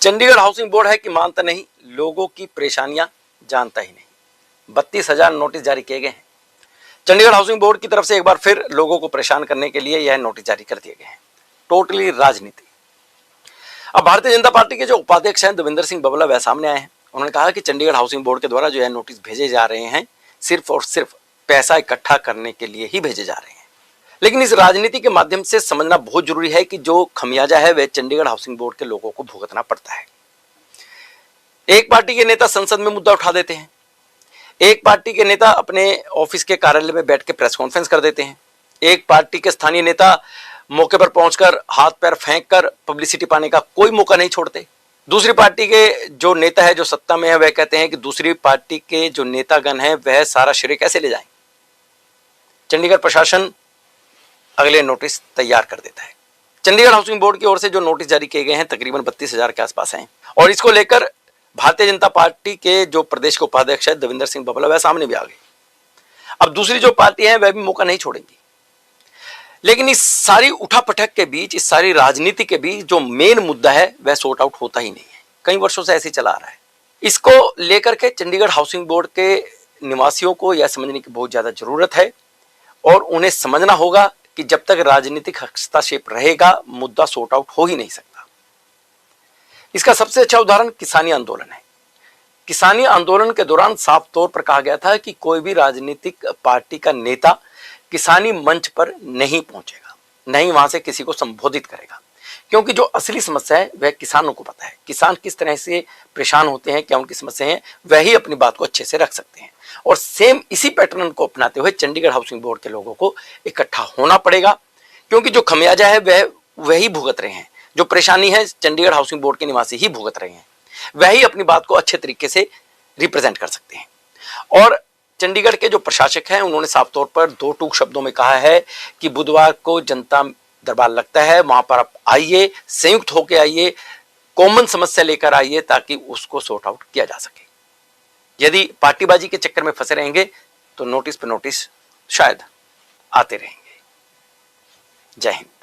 Chandigarh housing board है कि मानता नहीं, लोगों की परेशानियां जानता ही नहीं। 32,000 नोटिस जारी किए गए हैं। चंडीगढ़ हाउसिंग बोर्ड की तरफ से एक बार फिर लोगों को परेशान करने के लिए यह नोटिस जारी कर दिए गए हैं। टोटली राजनीति। अब भारतीय जनता पार्टी के जो उपाध्यक्ष हैं देवेंद्र सिंह बबला वह सामने आए हैं। उन्होंने कहा कि चंडीगढ़ हाउसिंग बोर्ड के द्वारा जो है नोटिस भेजे जा रहे हैं सिर्फ और सिर्फ पैसा इकट्ठा करने के लिए ही भेजे जा रहे हैं। लेकिन इस राजनीति के माध्यम से समझना बहुत जरूरी है कि जो खमियाजा है वह चंडीगढ़ हाउसिंग बोर्ड के लोगों को भुगतना पड़ता है। एक पार्टी के नेता संसद में मुद्दा उठा देते हैं, एक पार्टी के नेता अपने ऑफिस के कार्यालय में बैठ के प्रेस कॉन्फ्रेंस कर देते हैं, एक पार्टी के स्थानीय नेता मौके पर पहुंचकर हाथ पैर फेंक कर पब्लिसिटी पाने का कोई मौका नहीं छोड़ते। दूसरी पार्टी के जो नेता है, जो सत्ता में है, वह कहते हैं कि दूसरी पार्टी के जो नेतागण हैं वह सारा श्रेय कैसे ले जाएं। चंडीगढ़ प्रशासन अगले नोटिस तैयार कर देता है। चंडीगढ़ हाउसिंग बोर्ड की ओर से जो नोटिस जारी किए गए हैं तकरीबन 32,000 के आसपास हैं और इसको लेकर भारतीय जनता पार्टी के जो प्रदेश के उपाध्यक्ष है देवेंद्र सिंह बबला वह सामने भी आ गए। अब दूसरी जो पार्टी है वह भी मौका नहीं छोड़ेंगी। लेकिन इस सारी उठापटक के बीच, इस सारी राजनीति के बीच जो मेन मुद्दा है वह सॉर्ट आउट होता ही नहीं है। कई वर्षों से ऐसे ही चला आ रहा है। इसको लेकर के चंडीगढ़ हाउसिंग बोर्ड के निवासियों को यह समझने की बहुत ज्यादा जरूरत है और उन्हें समझना होगा कि जब तक राजनीतिक हस्तक्षेप रहेगा मुद्दा सॉर्ट आउट हो ही नहीं सकता। इसका सबसे अच्छा उदाहरण किसानी आंदोलन है। किसानी आंदोलन के दौरान साफ तौर पर कहा गया था कि कोई भी राजनीतिक पार्टी का नेता किसानी मंच पर नहीं पहुंचेगा, नहीं वहां से किसी को संबोधित करेगा, क्योंकि जो असली समस्या है वह किसानों को पता है। किसान किस तरह से परेशान होते हैं, क्या उनकी समस्या है, वही अपनी बात को अच्छे से रख सकते हैं। और सेम इसी पैटर्न को अपनाते हुए चंडीगढ़ हाउसिंग बोर्ड के लोगों को इकट्ठा होना पड़ेगा, क्योंकि जो खमियाजा है वह वही भुगत रहे हैं। जो परेशानी है चंडीगढ़ हाउसिंग बोर्ड के निवासी ही भुगत रहे हैं, वही अपनी बात को अच्छे तरीके से रिप्रेजेंट कर सकते हैं। और चंडीगढ़ के जो प्रशासक हैं उन्होंने साफ तौर पर दो टूक शब्दों में कहा है कि बुधवार को जनता दरबार लगता है, वहां पर आप आइए, संयुक्त होकर आइए, कॉमन समस्या लेकर आइए ताकि उसको सॉर्ट आउट किया जा सके। यदि पार्टीबाजी के चक्कर में फंसे रहेंगे तो नोटिस पे नोटिस शायद आते रहेंगे। जय हिंद।